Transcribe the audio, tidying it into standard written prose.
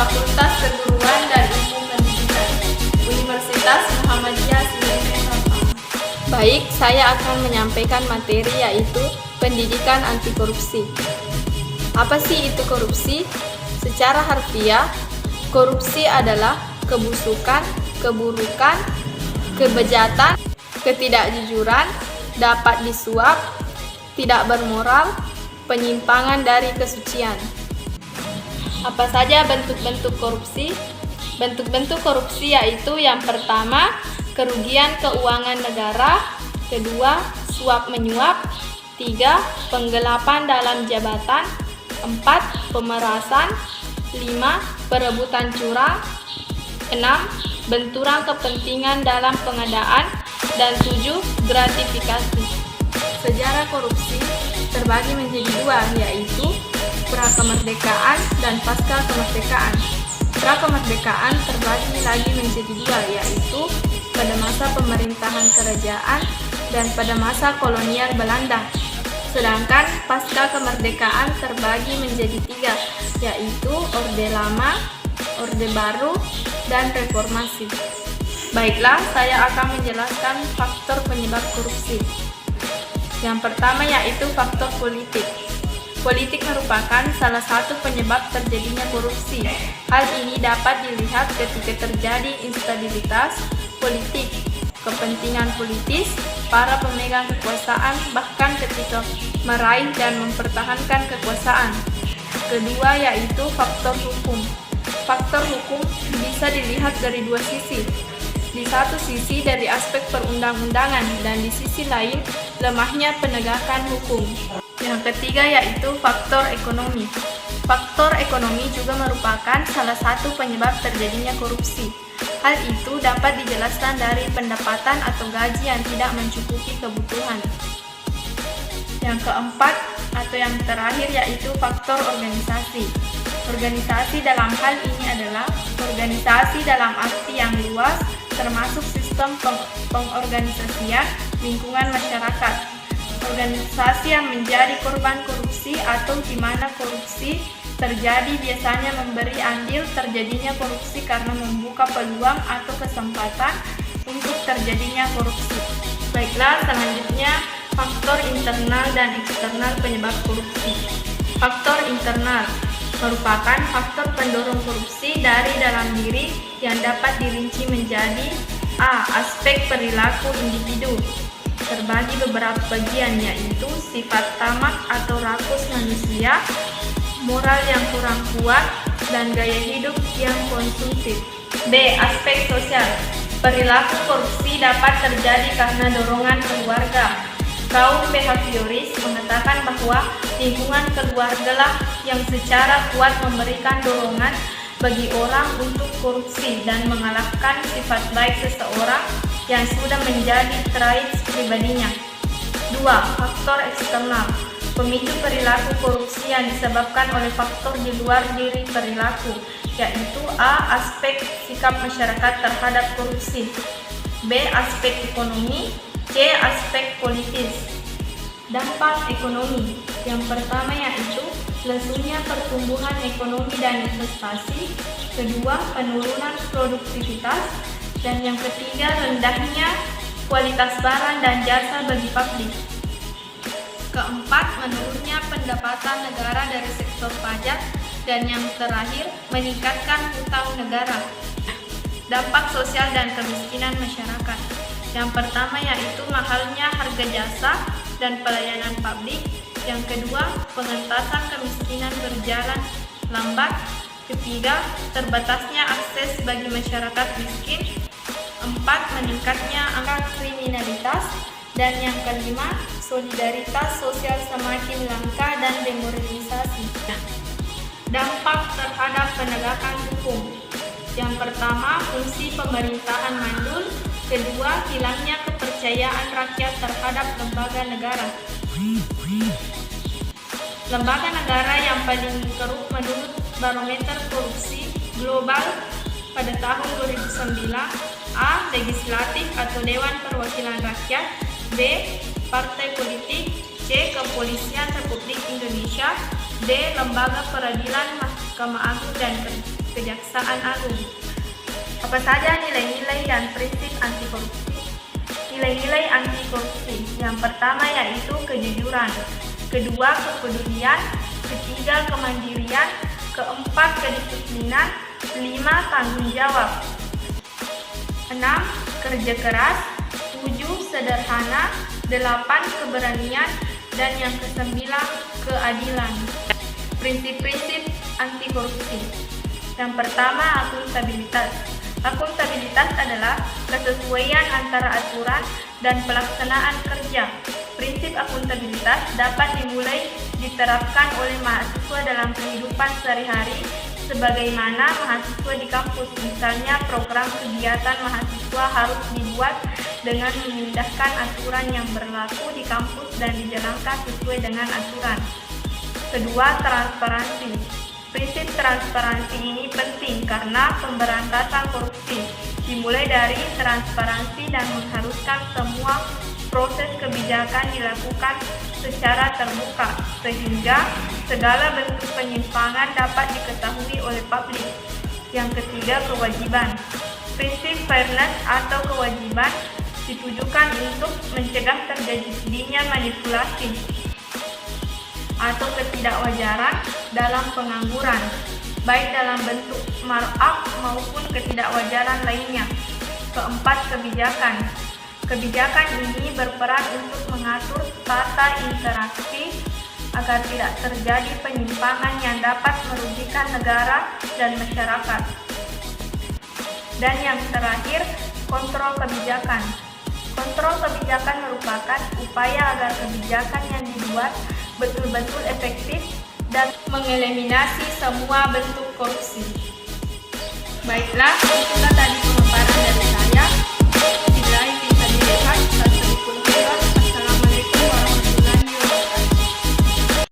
Fakultas Keguruan dan Ilmu Pendidikan, Universitas Muhammadiyah Sidoarjo. Baik, saya akan menyampaikan materi yaitu pendidikan anti korupsi. Apa sih itu korupsi? Secara harfiah, korupsi adalah kebusukan, keburukan, kebejatan, ketidakjujuran, dapat disuap, tidak bermoral, penyimpangan dari kesucian. Apa saja bentuk-bentuk korupsi? Bentuk-bentuk korupsi yaitu yang pertama, kerugian keuangan negara, kedua, suap menyuap, tiga, penggelapan dalam jabatan, empat, pemerasan, lima, perebutan curang, enam, benturan kepentingan dalam pengadaan, dan tujuh, gratifikasi. Sejarah korupsi terbagi menjadi dua, yaitu pra-kemerdekaan dan pasca kemerdekaan. Pra-kemerdekaan terbagi lagi menjadi dua, yaitu pada masa pemerintahan kerajaan dan pada masa kolonial Belanda. Sedangkan pasca kemerdekaan terbagi menjadi tiga, yaitu Orde Lama, Orde Baru, dan Reformasi. Baiklah, saya akan menjelaskan faktor penyebab korupsi. Yang pertama yaitu faktor politik. Politik merupakan salah satu penyebab terjadinya korupsi. Hal ini dapat dilihat ketika terjadi instabilitas politik, kepentingan politis, para pemegang kekuasaan, bahkan ketika meraih dan mempertahankan kekuasaan. Kedua yaitu faktor hukum. Faktor hukum bisa dilihat dari dua sisi. Di satu sisi dari aspek perundang-undangan dan di sisi lain lemahnya penegakan hukum. Yang ketiga yaitu faktor ekonomi. Faktor ekonomi juga merupakan salah satu penyebab terjadinya korupsi. Hal itu dapat dijelaskan dari pendapatan atau gaji yang tidak mencukupi kebutuhan. Yang keempat atau yang terakhir yaitu faktor organisasi. Organisasi dalam hal ini adalah organisasi dalam arti yang luas, termasuk sistem pengorganisasian lingkungan masyarakat. Organisasi yang menjadi korban korupsi atau di mana korupsi terjadi biasanya memberi andil terjadinya korupsi karena membuka peluang atau kesempatan untuk terjadinya korupsi. Baiklah, selanjutnya faktor internal dan eksternal penyebab korupsi. Faktor internal merupakan faktor pendorong korupsi dari dalam diri yang dapat dirinci menjadi A. Aspek perilaku individu. Terbagi beberapa bagian yaitu sifat tamak atau rakus manusia, moral yang kurang kuat, dan gaya hidup yang konsumtif. B. Aspek sosial. Perilaku korupsi dapat terjadi karena dorongan keluarga. Kaum behavioris mengatakan bahwa lingkungan keluargalah yang secara kuat memberikan dorongan bagi orang untuk korupsi dan mengalahkan sifat baik seseorang yang sudah menjadi traits pribadinya. 2. Faktor eksternal. Pemicu perilaku korupsi yang disebabkan oleh faktor di luar diri perilaku, yaitu A. Aspek sikap masyarakat terhadap korupsi, B. Aspek ekonomi, C. Aspek politis. Dampak ekonomi. Yang pertama yaitu lesunya pertumbuhan ekonomi dan investasi, kedua penurunan produktivitas, dan yang ketiga rendahnya kualitas barang dan jasa bagi publik. Keempat, menurunnya pendapatan negara dari sektor pajak, dan yang terakhir meningkatkan hutang negara. Dampak sosial dan kemiskinan masyarakat. Yang pertama yaitu mahalnya harga jasa dan pelayanan publik. Yang kedua, pengentasan kemiskinan berjalan lambat. Ketiga, terbatasnya akses bagi masyarakat miskin. Empat, meningkatnya angka kriminalitas. Dan yang kelima, solidaritas sosial semakin langka dan demoralisasi. Dampak terhadap penegakan hukum. Yang pertama, fungsi pemerintahan mandul. Kedua, hilangnya kepercayaan rakyat terhadap lembaga negara. Lembaga negara yang paling keruh menurut Barometer Korupsi Global pada tahun 2009: A. Legislatif atau Dewan Perwakilan Rakyat, B. Partai politik, C. Kepolisian Republik Indonesia, D. Lembaga Peradilan Mahkamah Agung dan Kejaksaan Agung. Apa saja nilai-nilai dan prinsip anti korupsi? Nilai-nilai anti korupsi yang pertama yaitu kejujuran, kedua kepedulian, ketiga kemandirian, keempat kedisiplinan, 5 tanggung jawab, 6 kerja keras, 7 sederhana, 8 keberanian, dan yang ke-9 keadilan. Prinsip-prinsip anti korupsi. Yang pertama, akuntabilitas. Akuntabilitas adalah kesesuaian antara aturan dan pelaksanaan kerja. Prinsip akuntabilitas dapat dimulai diterapkan oleh mahasiswa dalam kehidupan sehari-hari sebagaimana mahasiswa di kampus. Misalnya, program kegiatan mahasiswa harus dibuat dengan memindahkan aturan yang berlaku di kampus dan dijalankan sesuai dengan aturan. Kedua, transparansi. Prinsip transparansi ini penting karena pemberantasan korupsi dimulai dari transparansi dan mengharuskan semua proses kebijakan dilakukan secara terbuka sehingga segala bentuk penyimpangan dapat diketahui oleh publik. Yang ketiga, kewajiban. Prinsip fairness atau kewajiban ditujukan untuk mencegah terjadinya manipulasi atau ketidakwajaran dalam pengangguran, baik dalam bentuk markup maupun ketidakwajaran lainnya. Keempat, kebijakan. Kebijakan ini berperan untuk mengatur tata interaksi agar tidak terjadi penyimpangan yang dapat merugikan negara dan masyarakat. Dan yang terakhir, kontrol kebijakan. Kontrol kebijakan merupakan upaya agar kebijakan yang dibuat betul-betul efektif dan mengeliminasi semua bentuk korupsi. Baiklah, itulah tadi